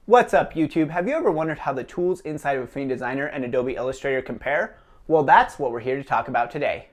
What's up, YouTube? Have you ever wondered how the tools inside of Affinity Designer and Adobe Illustrator compare? Well, that's what we're here to talk about today.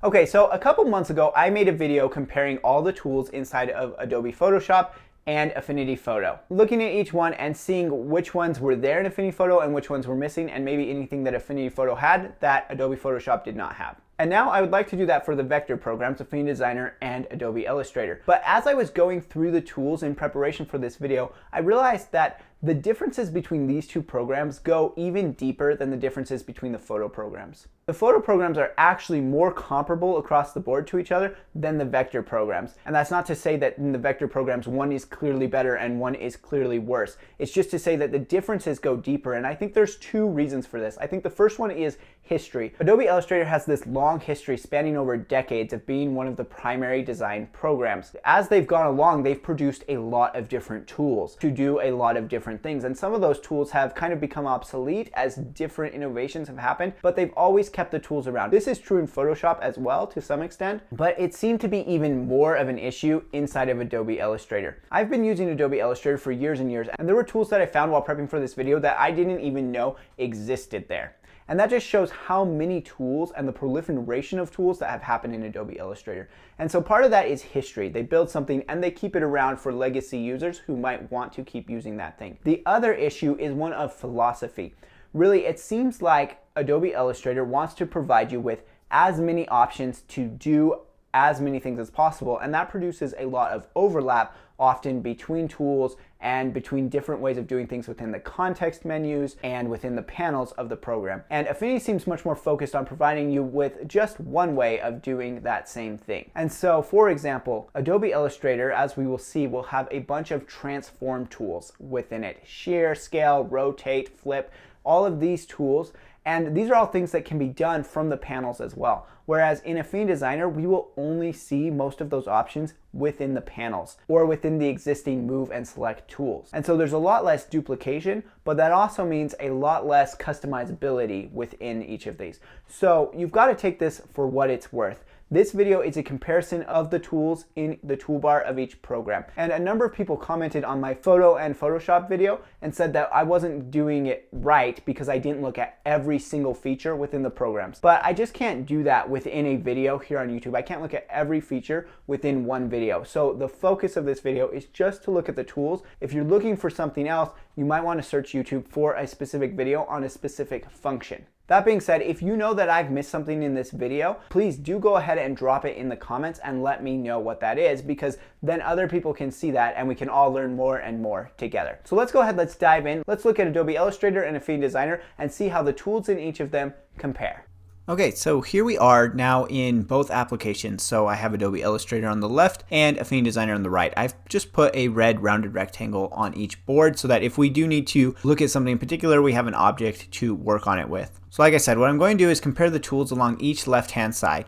Okay, so a couple months ago, I made a video comparing all the tools inside of Adobe Photoshop and Affinity Photo, looking at each one and seeing which ones were there in Affinity Photo and which ones were missing, and maybe anything that Affinity Photo had that Adobe Photoshop did not have. And now I would like to do that for the vector programs, Affinity Designer and Adobe Illustrator. But as I was going through the tools in preparation for this video, I realized that the differences between these two programs go even deeper than the differences between the photo programs. The photo programs are actually more comparable across the board to each other than the vector programs. And that's not to say that in the vector programs one is clearly better and one is clearly worse. It's just to say that the differences go deeper, and I think there's two reasons for this. I think the first one is history. Adobe Illustrator has this long history spanning over decades of being one of the primary design programs. As they've gone along, they've produced a lot of different tools to do a lot of different things, and some of those tools have kind of become obsolete as different innovations have happened, but they've always kept the tools around. This is true in Photoshop as well to some extent, but it seemed to be even more of an issue inside of Adobe Illustrator. I've been using Adobe Illustrator for years and years, and there were tools that I found while prepping for this video that I didn't even know existed there. And that just shows how many tools and the proliferation of tools that have happened in Adobe Illustrator. And so part of that is history. They build something and they keep it around for legacy users who might want to keep using that thing. The other issue is one of philosophy. Really, it seems like Adobe Illustrator wants to provide you with as many options to do as many things as possible, and that produces a lot of overlap often between tools and between different ways of doing things within the context menus and within the panels of the program. And Affinity seems much more focused on providing you with just one way of doing that same thing. And so, for example, Adobe Illustrator, as we will see, will have a bunch of transform tools within it. Shear, scale, rotate, flip, all of these tools. And these are all things that can be done from the panels as well. Whereas in Affinity Designer, we will only see most of those options within the panels or within the existing move and select tools. And so there's a lot less duplication, but that also means a lot less customizability within each of these. So you've got to take this for what it's worth. This video is a comparison of the tools in the toolbar of each program. And a number of people commented on my photo and Photoshop video and said that I wasn't doing it right because I didn't look at every single feature within the programs. But I just can't do that within a video here on YouTube. I can't look at every feature within one video. So the focus of this video is just to look at the tools. If you're looking for something else, you might want to search YouTube for a specific video on a specific function. That being said, if you know that I've missed something in this video, please do go ahead and drop it in the comments and let me know what that is, because then other people can see that and we can all learn more and more together. So let's go ahead, let's dive in. Let's look at Adobe Illustrator and Affinity Designer and see how the tools in each of them compare. Okay, so here we are now in both applications. So I have Adobe Illustrator on the left and Affinity Designer on the right. I've just put a red rounded rectangle on each board so that if we do need to look at something in particular, we have an object to work on it with. So like I said, what I'm going to do is compare the tools along each left-hand side.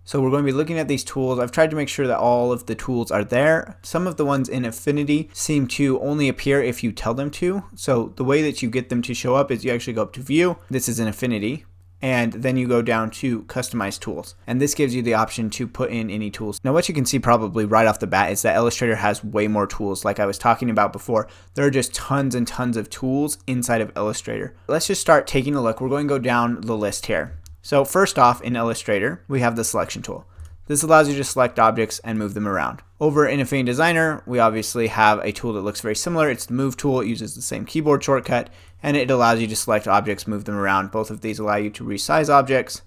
So we're going to be looking at these tools. I've tried to make sure that all of the tools are there. Some of the ones in Affinity seem to only appear if you tell them to. So the way that you get them to show up is you actually go up to View. This is in Affinity. And then you go down to Customize Tools. And this gives you the option to put in any tools. Now what you can see probably right off the bat is that Illustrator has way more tools. Like I was talking about before, there are just tons and tons of tools inside of Illustrator. Let's just start taking a look. We're going to go down the list here. So first off, in Illustrator, we have the Selection Tool. This allows you to select objects and move them around. Over in Affinity Designer, we obviously have a tool that looks very similar. It's the Move tool. It uses the same keyboard shortcut, and it allows you to select objects, move them around. Both of these allow you to resize objects,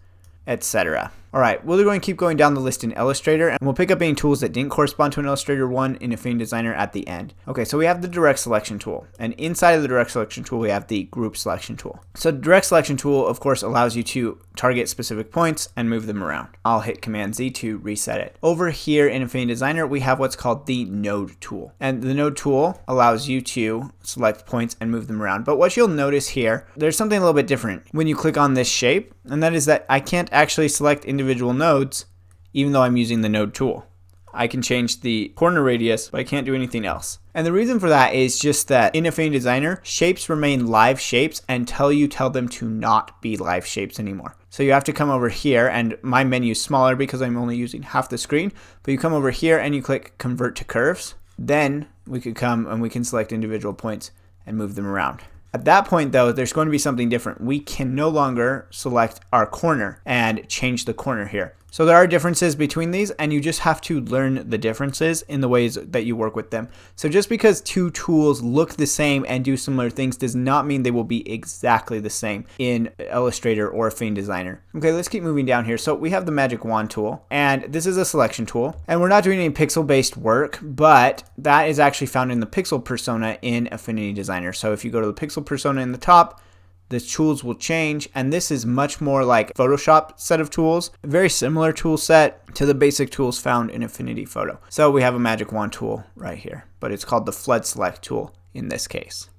etc. Alright, we're going to keep going down the list in Illustrator, and we'll pick up any tools that didn't correspond to an Illustrator one in Affinity Designer at the end. Okay, so we have the Direct Selection tool, and inside of the Direct Selection tool, we have the Group Selection tool. So the Direct Selection tool, of course, allows you to target specific points and move them around. I'll hit Command Z to reset it. Over here in Affinity Designer, we have what's called the Node tool, and the Node tool allows you to select points and move them around. But what you'll notice here, there's something a little bit different when you click on this shape, and that is that I can't actually select individual nodes even though I'm using the Node tool. I can change the corner radius, but I can't do anything else. And the reason for that is just that in Affinity Designer, shapes remain live shapes until you tell them to not be live shapes anymore. So you have to come over here, and my menu is smaller because I'm only using half the screen, but you come over here and you click Convert to Curves. Then we could come and we can select individual points and move them around. At that point though, there's going to be something different. We can no longer select our corner and change the corner here. So there are differences between these, and you just have to learn the differences in the ways that you work with them. So just because two tools look the same and do similar things does not mean they will be exactly the same in Illustrator or Affinity Designer. Okay, let's keep moving down here. So we have the Magic Wand tool, and this is a selection tool. And we're not doing any pixel-based work, but that is actually found in the pixel persona in Affinity Designer. So if you go to the pixel persona in the top, the tools will change, and this is much more like Photoshop set of tools, a very similar tool set to the basic tools found in Affinity Photo. So we have a Magic Wand tool right here, but it's called the Flood Select tool in this case.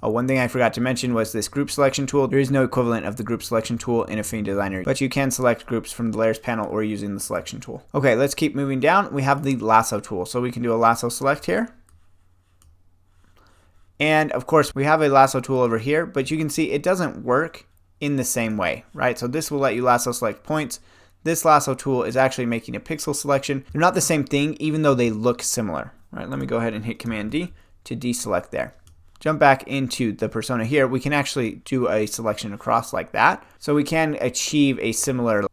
Oh, one thing I forgot to mention was this group selection tool. There is no equivalent of the group selection tool in Affinity Designer, but you can select groups from the layers panel or using the selection tool. Okay, let's keep moving down. We have the lasso tool, so we can do a lasso select here. And of course we have a lasso tool over here, but you can see it doesn't work in the same way, right? So this will let you lasso select points. This lasso tool is actually making a pixel selection. They're not the same thing, even though they look similar, right? Let me go ahead and hit Command D to deselect there. Jump back into the persona here. We can actually do a selection across like that. So we can achieve a similar,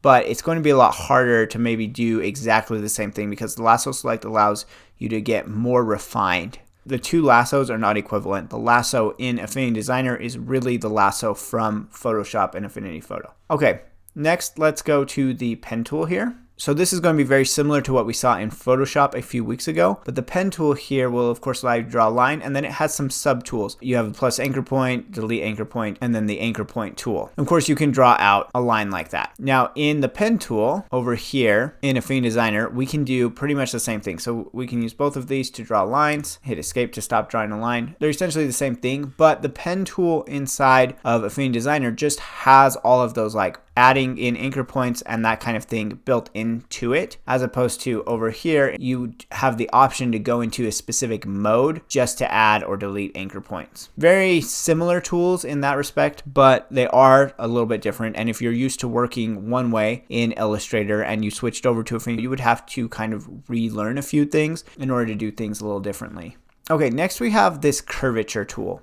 but it's going to be a lot harder to maybe do exactly the same thing because the lasso select allows you to get more refined. The two lassos are not equivalent. The lasso in Affinity Designer is really the lasso from Photoshop and Affinity Photo. Okay, next let's go to the pen tool here. So this is going to be very similar to what we saw in Photoshop a few weeks ago, but the pen tool here will of course allow you to draw a line, and then it has some sub tools. You have a plus anchor point, delete anchor point, and then the anchor point tool. Of course you can draw out a line like that. Now in the pen tool over here in Affinity Designer, we can do pretty much the same thing. So we can use both of these to draw lines, hit escape to stop drawing a line. They're essentially the same thing, but the pen tool inside of Affinity Designer just has all of those like adding in anchor points and that kind of thing built into it, as opposed to over here you have the option to go into a specific mode just to add or delete anchor points. Very similar tools in that respect, but they are a little bit different, and if you're used to working one way in Illustrator and you switched over to Affinity, you would have to kind of relearn a few things in order to do things a little differently. Okay, next we have this Curvature Tool.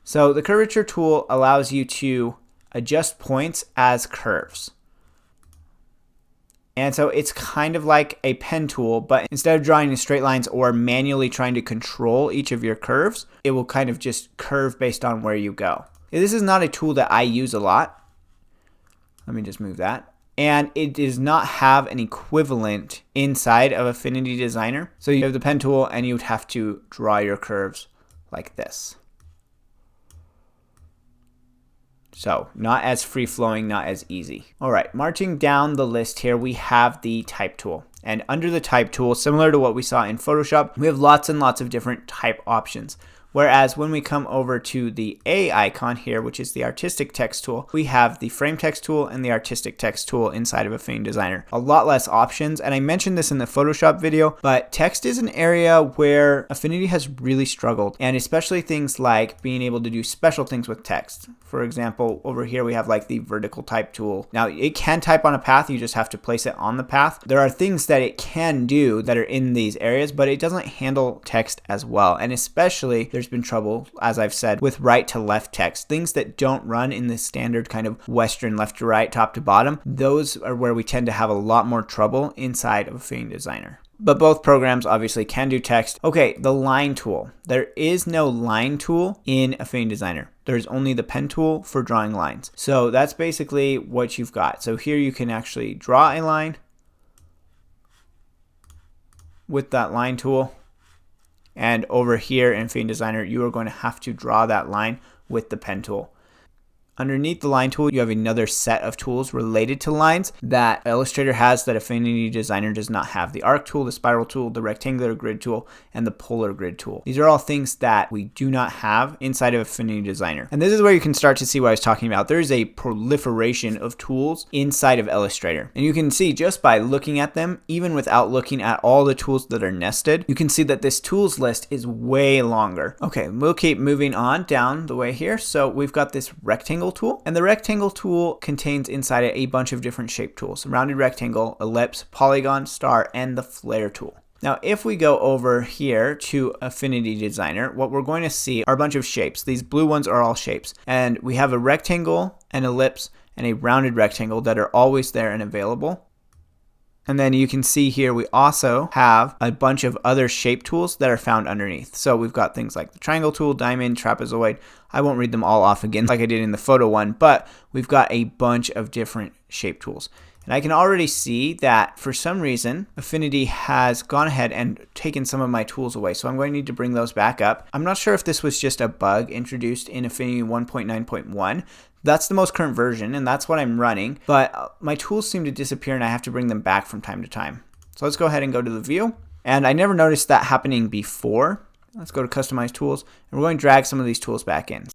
So the Curvature Tool allows you to adjust points as curves. And so it's kind of like a pen tool, but instead of drawing in straight lines or manually trying to control each of your curves, it will kind of just curve based on where you go. This is not a tool that I use a lot. Let me just move that. And it does not have an equivalent inside of Affinity Designer. So you have the pen tool and you would have to draw your curves like this. So not as free-flowing, not as easy. All right, marching down the list here, we have the type tool. And under the type tool, similar to what we saw in Photoshop, we have lots and lots of different type options. Whereas when we come over to the A icon here, which is the artistic text tool, we have the frame text tool and the artistic text tool inside of Affinity Designer. A lot less options, and I mentioned this in the Photoshop video, but text is an area where Affinity has really struggled, and especially things like being able to do special things with text. For example, over here we have like the vertical type tool. Now it can type on a path, you just have to place it on the path. There are things that it can do that are in these areas, but it doesn't handle text as well, and especially there's been trouble, as I've said, with right to left text. Things that don't run in the standard kind of Western left to right, top to bottom, those are where we tend to have a lot more trouble inside of Affinity Designer. But both programs obviously can do text. Okay, the line tool. There is no line tool in Affinity Designer. There's only the pen tool for drawing lines. So that's basically what you've got. So here you can actually draw a line with that line tool. And over here in Affinity Designer, you are going to have to draw that line with the pen tool. Underneath the line tool, you have another set of tools related to lines that Illustrator has that Affinity Designer does not have. The arc tool, the spiral tool, the rectangular grid tool, and the polar grid tool. These are all things that we do not have inside of Affinity Designer. And this is where you can start to see what I was talking about. There is a proliferation of tools inside of Illustrator. And you can see just by looking at them, even without looking at all the tools that are nested, you can see that this tools list is way longer. Okay, we'll keep moving on down the way here. So we've got this rectangle tool, and the rectangle tool contains inside it a bunch of different shape tools: rounded rectangle, ellipse, polygon, star, and the flare tool. Now, if we go over here to Affinity Designer, what we're going to see are a bunch of shapes. These blue ones are all shapes, and we have a rectangle, an ellipse, and a rounded rectangle that are always there and available. And then you can see here we also have a bunch of other shape tools that are found underneath. So we've got things like the triangle tool, diamond, trapezoid. I won't read them all off again like I did in the photo one, but we've got a bunch of different shape tools. And I can already see that for some reason, Affinity has gone ahead and taken some of my tools away. So I'm going to need to bring those back up. I'm not sure if this was just a bug introduced in Affinity 1.9.1. That's the most current version, and that's what I'm running. But my tools seem to disappear, and I have to bring them back from time to time. So let's go ahead and go to the view. And I never noticed that happening before. Let's go to Customize Tools, and we're going to drag some of these tools back in.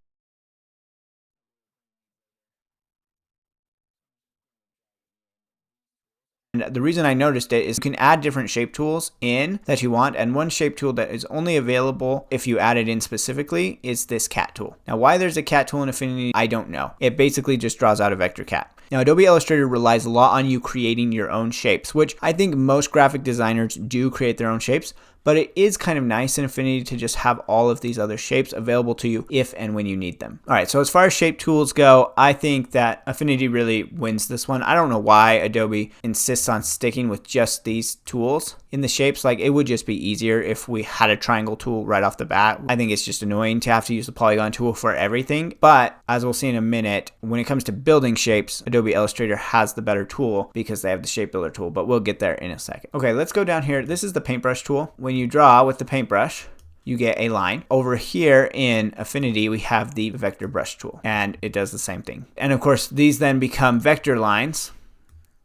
And the reason I noticed it is you can add different shape tools in that you want, and one shape tool that is only available if you add it in specifically is this cat tool. Now, why there's a cat tool in Affinity, I don't know. It basically just draws out a vector cat. Now, Adobe Illustrator relies a lot on you creating your own shapes, which I think most graphic designers do create their own shapes, but it is kind of nice in Affinity to just have all of these other shapes available to you if and when you need them. All right, so as far as shape tools go, I think that Affinity really wins this one. I don't know why Adobe insists on sticking with just these tools in the shapes. Like, it would just be easier if we had a triangle tool right off the bat. I think it's just annoying to have to use the polygon tool for everything. But as we'll see in a minute, when it comes to building shapes, Adobe Illustrator has the better tool because they have the shape builder tool, but we'll get there in a second. Okay, let's go down here. This is the paintbrush tool. When you draw with the paintbrush, you get a line. Over here in Affinity, we have the vector brush tool, and it does the same thing. And of course, these then become vector lines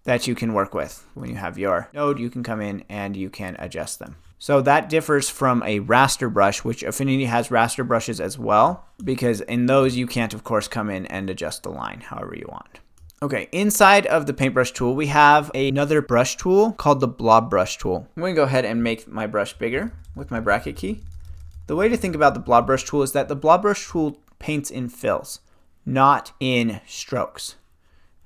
that you can work with. When you have your node, you can come in and you can adjust them. So that differs from a raster brush, which Affinity has raster brushes as well, because in those you can't, of course, come in and adjust the line however you want. Okay, inside of the paintbrush tool, we have another brush tool called the Blob brush tool. I'm going to go ahead and make my brush bigger with my bracket key. The way to think about the Blob brush tool is that the Blob brush tool paints in fills, not in strokes.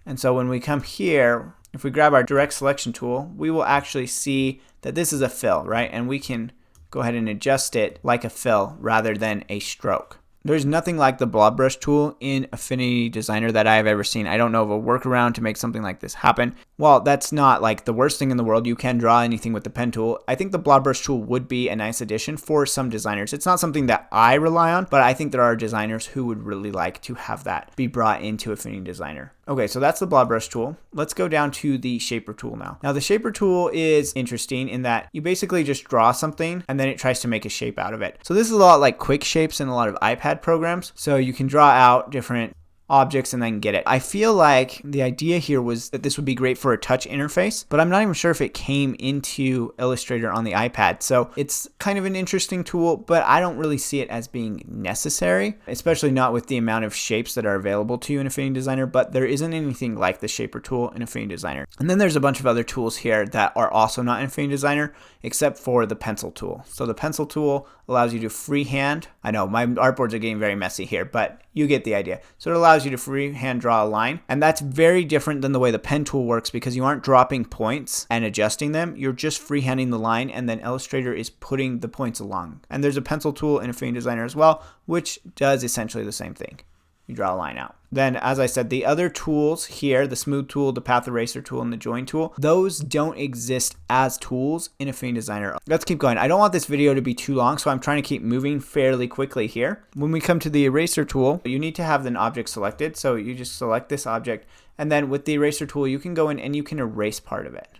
And so when we come here, if we grab our direct selection tool, we will actually see that this is a fill, right? And we can go ahead and adjust it like a fill rather than a stroke. There's nothing like the Blob brush tool in Affinity Designer that I have ever seen. I don't know of a workaround to make something like this happen. While that's not like the worst thing in the world, you can draw anything with the pen tool. I think the Blob brush tool would be a nice addition for some designers. It's not something that I rely on, but I think there are designers who would really like to have that be brought into Affinity Designer. Okay, so that's the Blob brush tool. Let's go down to the Shaper tool now. Now the Shaper tool is interesting in that you basically just draw something and then it tries to make a shape out of it. So this is a lot like quick shapes in a lot of iPad programs. So you can draw out different objects and then get it. I feel like the idea here was that this would be great for a touch interface, but I'm not even sure if it came into Illustrator on the iPad. So it's kind of an interesting tool, but I don't really see it as being necessary, especially not with the amount of shapes that are available to you in Affinity Designer, but there isn't anything like the Shaper tool in Affinity Designer. And then there's a bunch of other tools here that are also not in Affinity Designer, except for the pencil tool. So the pencil tool allows you to freehand. I know my artboards are getting very messy here, but you get the idea. So it allows you to freehand draw a line. And that's very different than the way the pen tool works because you aren't dropping points and adjusting them. You're just freehanding the line and then Illustrator is putting the points along. And there's a pencil tool in Affinity Designer as well, which does essentially the same thing. You draw a line out. Then, as I said, the other tools here, the smooth tool, the path eraser tool, and the join tool, those don't exist as tools in Affinity Designer. Let's keep going. I don't want this video to be too long, so I'm trying to keep moving fairly quickly here. When we come to the eraser tool, you need to have an object selected. So you just select this object, and then with the eraser tool, you can go in and you can erase part of it.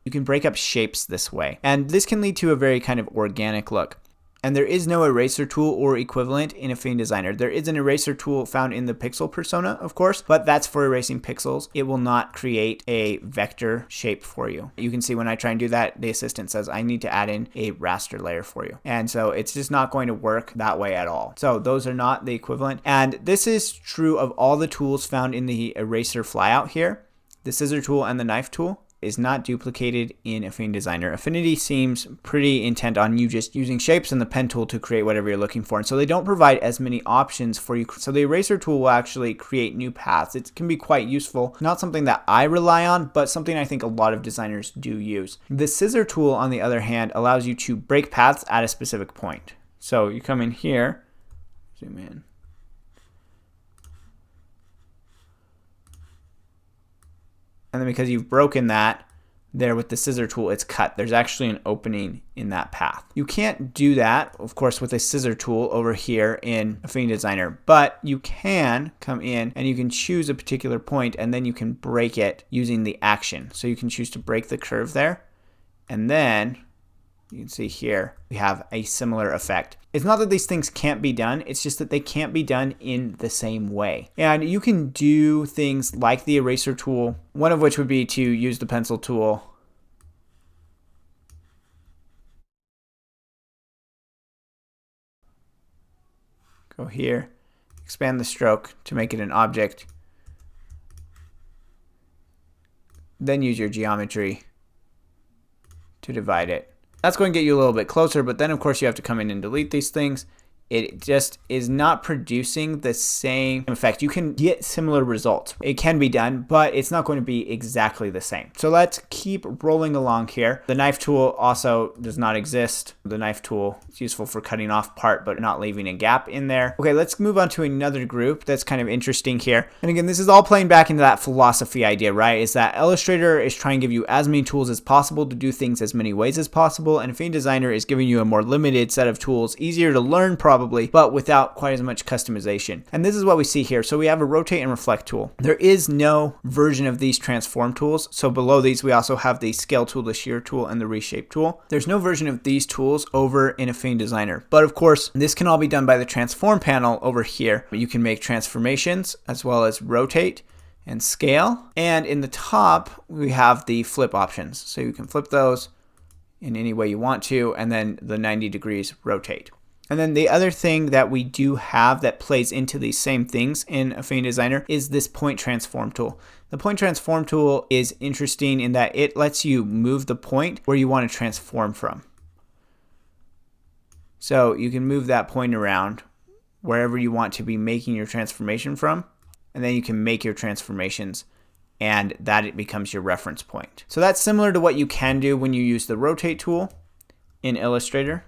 You can break up shapes this way, and this can lead to a very kind of organic look. And there is no eraser tool or equivalent in Affinity Designer. There is an eraser tool found in the pixel persona, of course, but that's for erasing pixels. It will not create a vector shape for you. You can see when I try and do that, the assistant says, I need to add in a raster layer for you. And so it's just not going to work that way at all. So those are not the equivalent. And this is true of all the tools found in the eraser flyout here. The scissor tool and the knife tool is not duplicated in Affinity Designer. Affinity seems pretty intent on you just using shapes and the pen tool to create whatever you're looking for. And so they don't provide as many options for you. So the eraser tool will actually create new paths. It can be quite useful. Not something that I rely on, but something I think a lot of designers do use. The scissor tool, on the other hand, allows you to break paths at a specific point. So you come in here, zoom in. And then because you've broken that there with the scissor tool, it's cut. There's actually an opening in that path. You can't do that, of course, with a scissor tool over here in Affinity Designer, but you can come in and you can choose a particular point and then you can break it using the action. So you can choose to break the curve there, and then you can see here we have a similar effect. It's not that these things can't be done, it's just that they can't be done in the same way. And you can do things like the eraser tool, one of which would be to use the pencil tool. Go here, expand the stroke to make it an object. Then use your geometry to divide it. That's going to get you a little bit closer, but then of course you have to come in and delete these things. It just is not producing the same effect. You can get similar results. It can be done, but it's not going to be exactly the same. So let's keep rolling along here. The knife tool also does not exist. The knife tool is useful for cutting off part, but not leaving a gap in there. Okay, let's move on to another group that's kind of interesting here. And again, this is all playing back into that philosophy idea, right? Is that Illustrator is trying to give you as many tools as possible to do things as many ways as possible, and Affinity Designer is giving you a more limited set of tools, easier to learn probably, but without quite as much customization. And this is what we see here. So we have a rotate and reflect tool. There is no version of these transform tools. So below these, we also have the scale tool, the shear tool, and the reshape tool. There's no version of these tools over in Affinity Designer. But of course, this can all be done by the transform panel over here. You can make transformations as well as rotate and scale. And in the top, we have the flip options. So you can flip those in any way you want to, and then the 90 degrees rotate. And then the other thing that we do have that plays into these same things in Affinity Designer is this point transform tool. The point transform tool is interesting in that it lets you move the point where you want to transform from. So you can move that point around wherever you want to be making your transformation from, and then you can make your transformations, and that it becomes your reference point. So that's similar to what you can do when you use the rotate tool in Illustrator.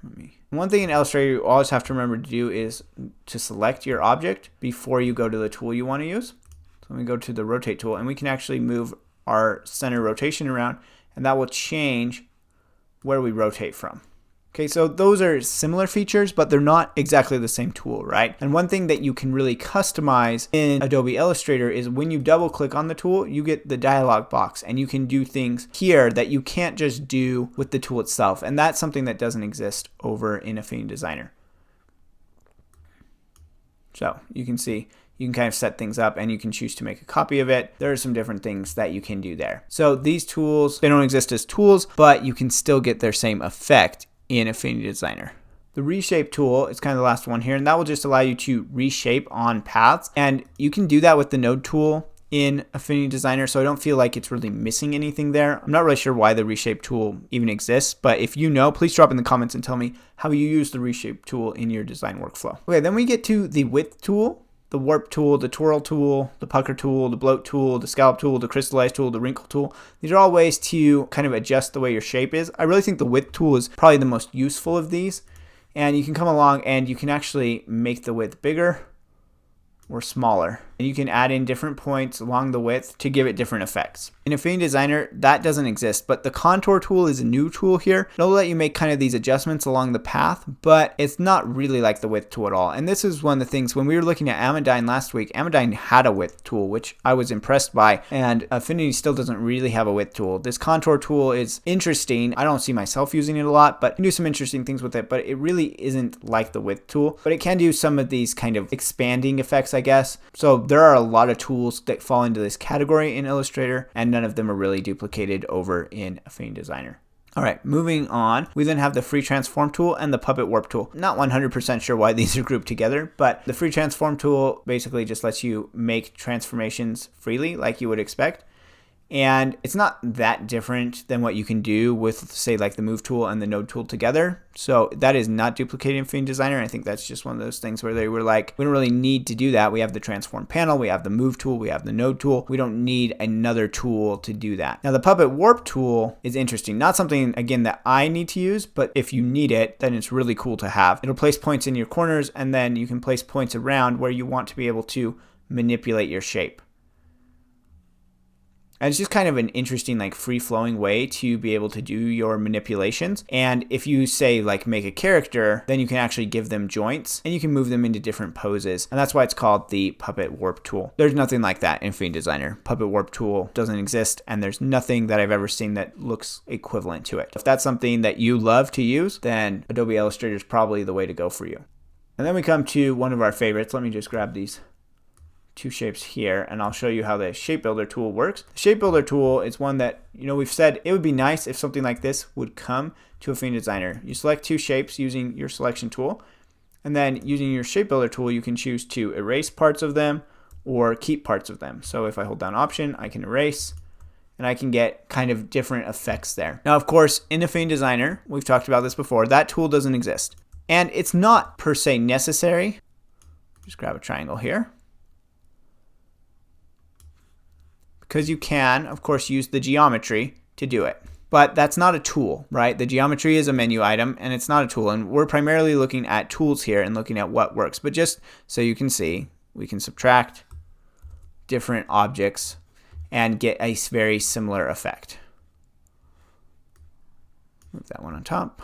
One thing in Illustrator you always have to remember to do is to select your object before you go to the tool you want to use. So let me go to the rotate tool, and we can actually move our center rotation around, and that will change where we rotate from. Okay, so those are similar features, but they're not exactly the same tool, right? And one thing that you can really customize in Adobe Illustrator is when you double click on the tool, you get the dialog box, and you can do things here that you can't just do with the tool itself. And that's something that doesn't exist over in Affinity Designer. So you can see, you can kind of set things up and you can choose to make a copy of it. There are some different things that you can do there. So these tools, they don't exist as tools, but you can still get their same effect in Affinity Designer. The reshape tool is kind of the last one here, and that will just allow you to reshape on paths. And you can do that with the node tool in Affinity Designer, so I don't feel like it's really missing anything there. I'm not really sure why the reshape tool even exists, but if you know, please drop in the comments and tell me how you use the reshape tool in your design workflow. Okay, then we get to the width tool, the warp tool, the twirl tool, the pucker tool, the bloat tool, the scallop tool, the crystallize tool, the wrinkle tool. These are all ways to kind of adjust the way your shape is. I really think the width tool is probably the most useful of these. And you can come along and you can actually make the width bigger or smaller. and you can add in different points along the width to give it different effects. In Affinity Designer, that doesn't exist, but the contour tool is a new tool here. It'll let you make kind of these adjustments along the path, but it's not really like the width tool at all. And this is one of the things when we were looking at Amidine last week, Amidine had a width tool, which I was impressed by, and Affinity still doesn't really have a width tool. This contour tool is interesting. I don't see myself using it a lot, but you can do some interesting things with it, but it really isn't like the width tool, but it can do some of these kind of expanding effects, I guess. So there are a lot of tools that fall into this category in Illustrator, and none of them are really duplicated over in Affinity Designer. All right, moving on, we then have the Free Transform tool and the Puppet Warp tool. Not 100% sure why these are grouped together, but the Free Transform tool basically just lets you make transformations freely like you would expect. And it's not that different than what you can do with, say, like the Move tool and the Node tool together. So that is not duplicated in Affinity Designer. I think that's just one of those things where they were like, we don't really need to do that. We have the Transform panel, we have the Move tool, we have the Node tool. We don't need another tool to do that. Now the Puppet Warp tool is interesting. Not something, again, that I need to use, but if you need it, then it's really cool to have. It'll place points in your corners, and then you can place points around where you want to be able to manipulate your shape. And it's just kind of an interesting, like, free-flowing way to be able to do your manipulations. And if you say, like, make a character, then you can actually give them joints and you can move them into different poses. And that's why it's called the Puppet Warp tool. There's nothing like that in Affinity Designer. Puppet Warp tool doesn't exist, and there's nothing that I've ever seen that looks equivalent to it. If that's something that you love to use, then Adobe Illustrator is probably the way to go for you. And then we come to one of our favorites. Let me just grab these two shapes here, and I'll show you how the Shape Builder tool works. The Shape Builder tool is one that, we've said it would be nice if something like this would come to Affinity Designer. You select two shapes using your selection tool, and then using your Shape Builder tool, you can choose to erase parts of them or keep parts of them. So if I hold down Option, I can erase, and I can get kind of different effects there. Now, of course, in Affinity Designer, we've talked about this before, that tool doesn't exist. And it's not per se necessary. Just grab a triangle here. Because you can, of course, use the geometry to do it. But that's not a tool, right? The geometry is a menu item, and it's not a tool. And we're primarily looking at tools here and looking at what works. But just so you can see, we can subtract different objects and get a very similar effect. Move that one on top.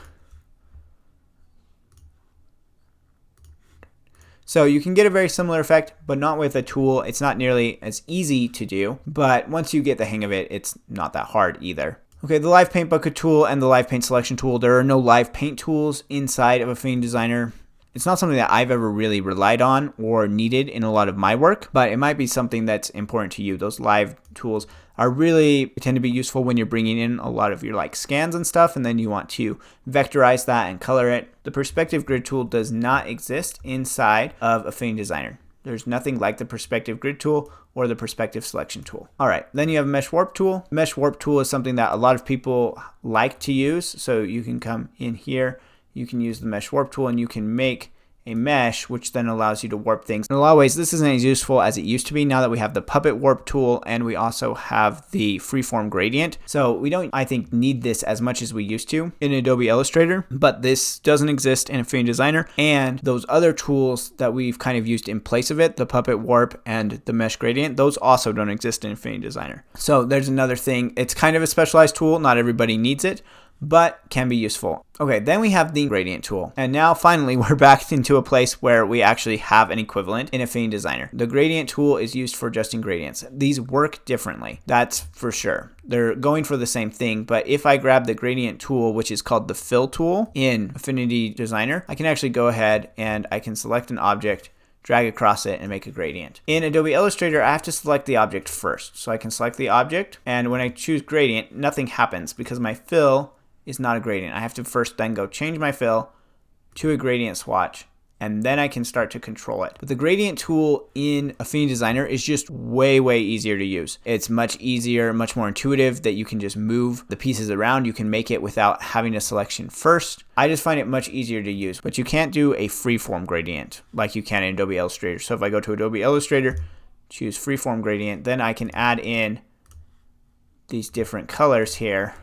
So you can get a very similar effect, but not with a tool. It's not nearly as easy to do, but once you get the hang of it, it's not that hard either. Okay, the Live Paint Bucket tool and the Live Paint Selection tool, there are no live paint tools inside of Affinity Designer. It's not something that I've ever really relied on or needed in a lot of my work, but it might be something that's important to you. Those live tools tend to be useful when you're bringing in a lot of your scans and stuff, and then you want to vectorize that and color it. The Perspective Grid tool does not exist inside of Affinity Designer. There's nothing like the Perspective Grid tool or the Perspective Selection tool. All right, then you have Mesh Warp tool. Mesh Warp tool is something that a lot of people like to use. So you can come in here, you can use the Mesh Warp tool, and you can make a mesh, which then allows you to warp things. In a lot of ways, this isn't as useful as it used to be now that we have the Puppet Warp tool and we also have the Freeform Gradient. So we don't, I think, need this as much as we used to in Adobe Illustrator, but this doesn't exist in Affinity Designer. And those other tools that we've kind of used in place of it, the Puppet Warp and the Mesh Gradient, those also don't exist in Affinity Designer. So there's another thing. It's kind of a specialized tool. Not everybody needs it, but can be useful. Okay, then we have the Gradient tool. And now finally, we're back into a place where we actually have an equivalent in Affinity Designer. The Gradient tool is used for adjusting gradients. These work differently, that's for sure. They're going for the same thing, but if I grab the Gradient tool, which is called the Fill tool in Affinity Designer, I can actually go ahead and I can select an object, drag across it, and make a gradient. In Adobe Illustrator, I have to select the object first. So I can select the object, and when I choose gradient, nothing happens because my fill is not a gradient. I have to first then go change my fill to a gradient swatch, and then I can start to control it. But the Gradient tool in Affinity Designer is just way, way easier to use. It's much easier, much more intuitive that you can just move the pieces around. You can make it without having a selection first. I just find it much easier to use, but you can't do a freeform gradient like you can in Adobe Illustrator. So if I go to Adobe Illustrator, choose Freeform Gradient, then I can add in these different colors here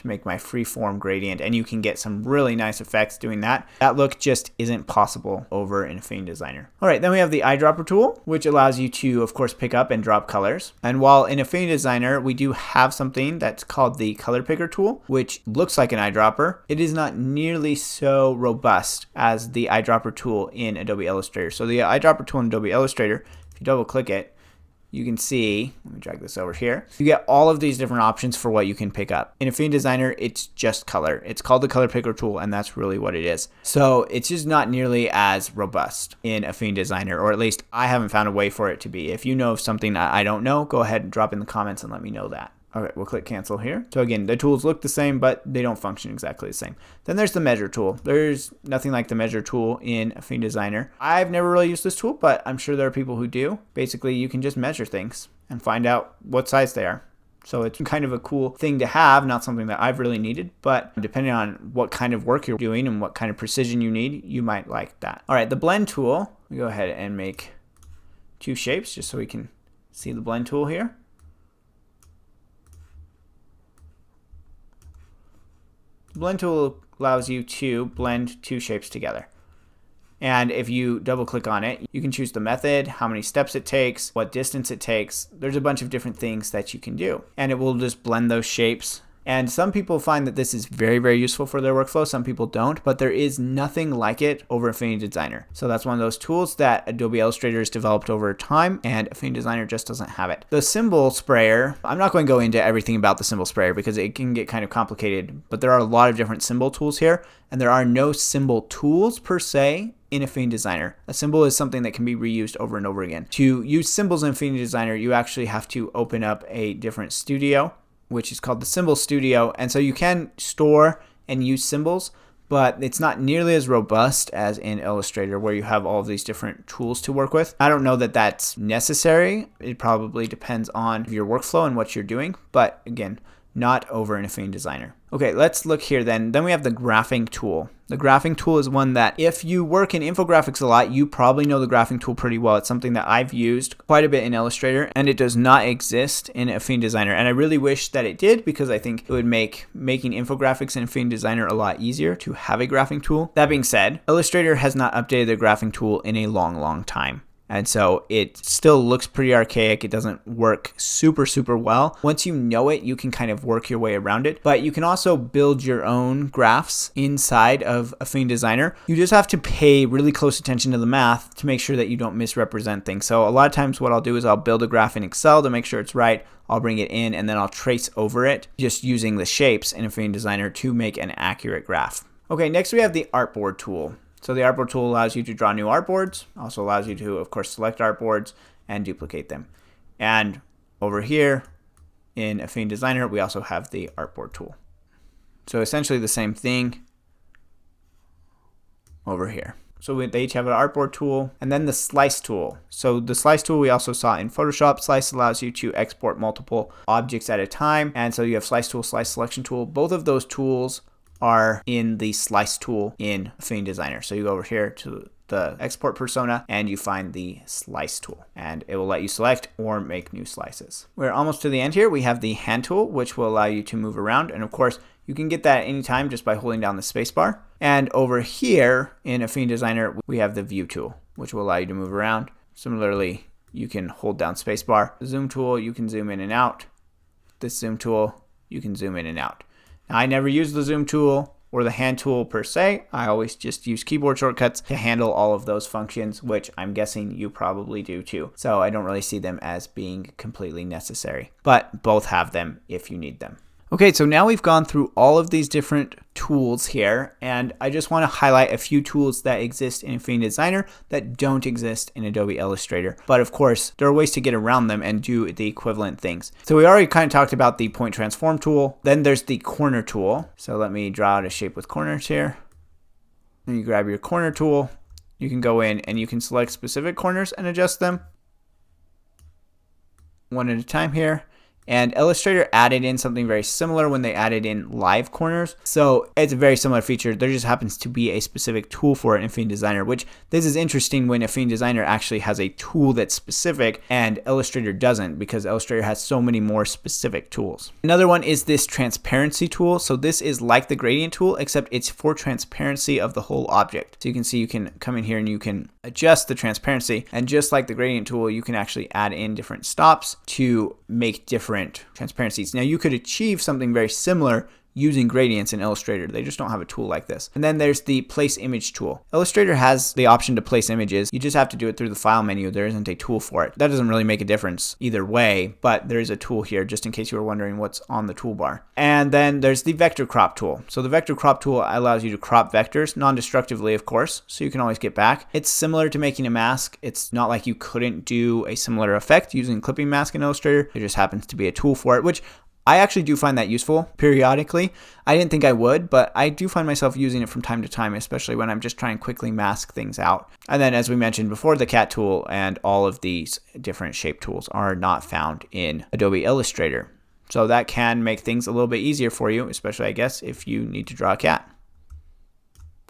to make my freeform gradient, and you can get some really nice effects doing that. That look just isn't possible over in Affinity Designer. All right, then we have the Eyedropper tool, which allows you to, of course, pick up and drop colors. And while in Affinity Designer, we do have something that's called the Color Picker tool, which looks like an eyedropper, it is not nearly so robust as the Eyedropper tool in Adobe Illustrator. So the Eyedropper tool in Adobe Illustrator, if you double click it, you can see, let me drag this over here, you get all of these different options for what you can pick up. In Affinity Designer, it's just color. It's called the Color Picker tool, and that's really what it is. So it's just not nearly as robust in Affinity Designer, or at least I haven't found a way for it to be. If you know of something I don't know, go ahead and drop in the comments and let me know that. All right, we'll click cancel here. So again, the tools look the same, but they don't function exactly the same. Then there's the measure tool. There's nothing like the measure tool in Affinity Designer. I've never really used this tool, but I'm sure there are people who do. Basically, you can just measure things and find out what size they are. So it's kind of a cool thing to have, not something that I've really needed, but depending on what kind of work you're doing and what kind of precision you need, you might like that. All right, the blend tool, we go ahead and make 2 shapes just so we can see the blend tool here. The blend tool allows you to blend 2 shapes together. And if you double click on it, you can choose the method, how many steps it takes, what distance it takes. There's a bunch of different things that you can do. And it will just blend those shapes. And some people find that this is very, very useful for their workflow. Some people don't, but there is nothing like it over Affinity Designer. So that's one of those tools that Adobe Illustrator has developed over time, and Affinity Designer just doesn't have it. The symbol sprayer, I'm not going to go into everything about the symbol sprayer because it can get kind of complicated, but there are a lot of different symbol tools here, and there are no symbol tools per se in Affinity Designer. A symbol is something that can be reused over and over again. To use symbols in Affinity Designer, you actually have to open up a different studio, which is called the Symbol Studio. And so you can store and use symbols, but it's not nearly as robust as in Illustrator where you have all of these different tools to work with. I don't know that that's necessary. It probably depends on your workflow and what you're doing, but again, not over in Affinity Designer. Okay, let's look here then. Then we have the graphing tool. The graphing tool is one that if you work in infographics a lot, you probably know the graphing tool pretty well. It's something that I've used quite a bit in Illustrator, and it does not exist in Affinity Designer. And I really wish that it did because I think it would make making infographics in Affinity Designer a lot easier to have a graphing tool. That being said, Illustrator has not updated the graphing tool in a long, long time. And so it still looks pretty archaic. It doesn't work super, super well. Once you know it, you can kind of work your way around it. But you can also build your own graphs inside of Affinity Designer. You just have to pay really close attention to the math to make sure that you don't misrepresent things. So a lot of times what I'll do is I'll build a graph in Excel to make sure it's right. I'll bring it in and then I'll trace over it just using the shapes in Affinity Designer to make an accurate graph. Okay, next we have the Artboard tool. So the Artboard tool allows you to draw new artboards, also allows you to, of course, select artboards and duplicate them. And over here in Affinity Designer, we also have the Artboard tool. So essentially the same thing over here. So they each have an Artboard tool and then the Slice tool. So the Slice tool we also saw in Photoshop. Slice allows you to export multiple objects at a time. And so you have Slice tool, Slice selection tool. Both of those tools are in the Slice tool in Affinity Designer. So you go over here to the export persona and you find the Slice tool and it will let you select or make new slices. We're almost to the end here. We have the Hand tool, which will allow you to move around. And of course, you can get that at any time just by holding down the spacebar. And over here in Affinity Designer, we have the View tool, which will allow you to move around. Similarly, you can hold down spacebar. The Zoom tool, you can zoom in and out. This Zoom tool, you can zoom in and out. Now, I never use the Zoom tool or the Hand tool per se. I always just use keyboard shortcuts to handle all of those functions, which I'm guessing you probably do too. So I don't really see them as being completely necessary, but both have them if you need them. Okay, so now we've gone through all of these different tools here, and I just want to highlight a few tools that exist in Affinity Designer that don't exist in Adobe Illustrator. But of course, there are ways to get around them and do the equivalent things. So we already kind of talked about the Point Transform tool. Then there's the Corner tool. So let me draw out a shape with corners here. Then you grab your Corner tool. You can go in and you can select specific corners and adjust them one at a time here. And Illustrator added in something very similar when they added in live corners. So it's a very similar feature. There just happens to be a specific tool for it in Affinity Designer, which this is interesting when Affinity Designer actually has a tool that's specific and Illustrator doesn't, because Illustrator has so many more specific tools. Another one is this transparency tool. So this is like the gradient tool, except it's for transparency of the whole object. So you can see you can come in here and you can adjust the transparency, and just like the gradient tool, you can actually add in different stops to make different transparencies. Now you could achieve something very similar using gradients in Illustrator. They just don't have a tool like this. And then there's the place image tool. Illustrator has the option to place images. You just have to do it through the file menu. There isn't a tool for it. That doesn't really make a difference either way, but there is a tool here just in case you were wondering what's on the toolbar. And then there's the vector crop tool. So the vector crop tool allows you to crop vectors non-destructively, of course, so you can always get back. It's similar to making a mask. It's not like you couldn't do a similar effect using clipping mask in Illustrator. There just happens to be a tool for it, which I actually do find that useful periodically. I didn't think I would, but I do find myself using it from time to time, especially when I'm just trying to quickly mask things out. And then, as we mentioned before, the cat tool and all of these different shape tools are not found in Adobe Illustrator. So that can make things a little bit easier for you, especially, I guess, if you need to draw a cat.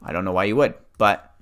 I don't know why you would, but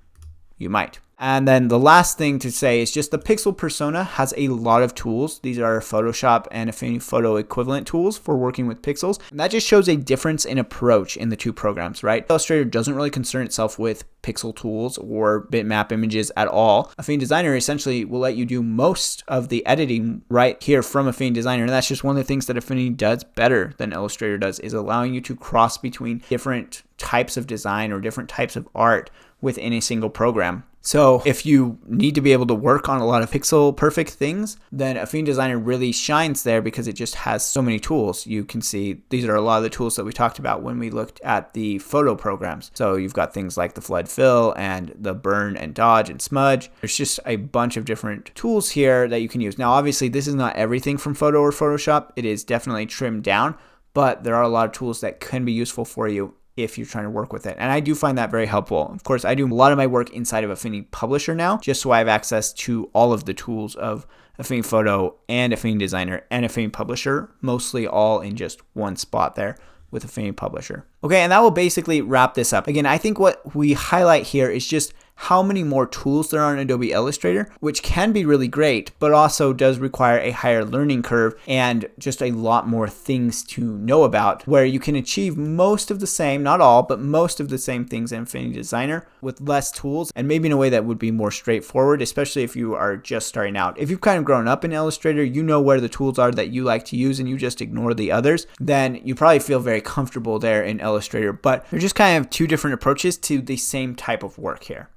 you might. And then the last thing to say is just the pixel persona has a lot of tools. These are Photoshop and Affinity Photo equivalent tools for working with pixels. And that just shows a difference in approach in the two programs, right? Illustrator doesn't really concern itself with pixel tools or bitmap images at all. Affinity Designer essentially will let you do most of the editing right here from Affinity Designer. And that's just one of the things that Affinity does better than Illustrator does, is allowing you to cross between different types of design or different types of art within a single program. So if you need to be able to work on a lot of pixel perfect things, then Affinity Designer really shines there because it just has so many tools. You can see these are a lot of the tools that we talked about when we looked at the photo programs. So you've got things like the flood fill and the burn and dodge and smudge. There's just a bunch of different tools here that you can use. Now, obviously, this is not everything from Photo or Photoshop. It is definitely trimmed down, but there are a lot of tools that can be useful for you if you're trying to work with it. And I do find that very helpful. Of course, I do a lot of my work inside of Affinity Publisher now, just so I have access to all of the tools of Affinity Photo and Affinity Designer and Affinity Publisher, mostly all in just one spot there with Affinity Publisher. Okay, and that will basically wrap this up. Again, I think what we highlight here is just how many more tools there are in Adobe Illustrator, which can be really great, but also does require a higher learning curve and just a lot more things to know about, where you can achieve most of the same, not all, but most of the same things in Affinity Designer with less tools and maybe in a way that would be more straightforward, especially if you are just starting out. If you've kind of grown up in Illustrator, you know where the tools are that you like to use and you just ignore the others, then you probably feel very comfortable there in Illustrator, but they're just kind of two different approaches to the same type of work here.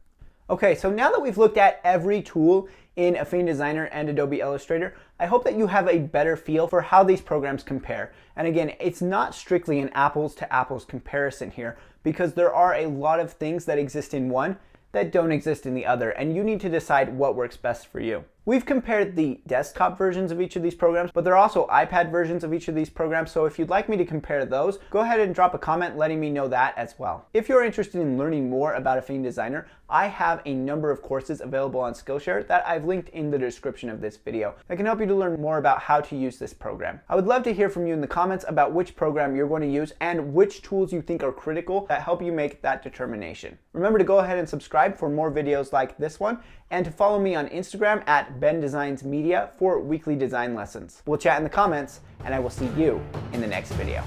Okay, so now that we've looked at every tool in Affinity Designer and Adobe Illustrator, I hope that you have a better feel for how these programs compare. And again, it's not strictly an apples to apples comparison here, because there are a lot of things that exist in one that don't exist in the other, and you need to decide what works best for you. We've compared the desktop versions of each of these programs, but there are also iPad versions of each of these programs, so if you'd like me to compare those, go ahead and drop a comment letting me know that as well. If you're interested in learning more about Affinity Designer, I have a number of courses available on Skillshare that I've linked in the description of this video that can help you to learn more about how to use this program. I would love to hear from you in the comments about which program you're going to use and which tools you think are critical that help you make that determination. Remember to go ahead and subscribe for more videos like this one, and to follow me on Instagram at Ben Designs Media for weekly design lessons. We'll chat in the comments, and I will see you in the next video.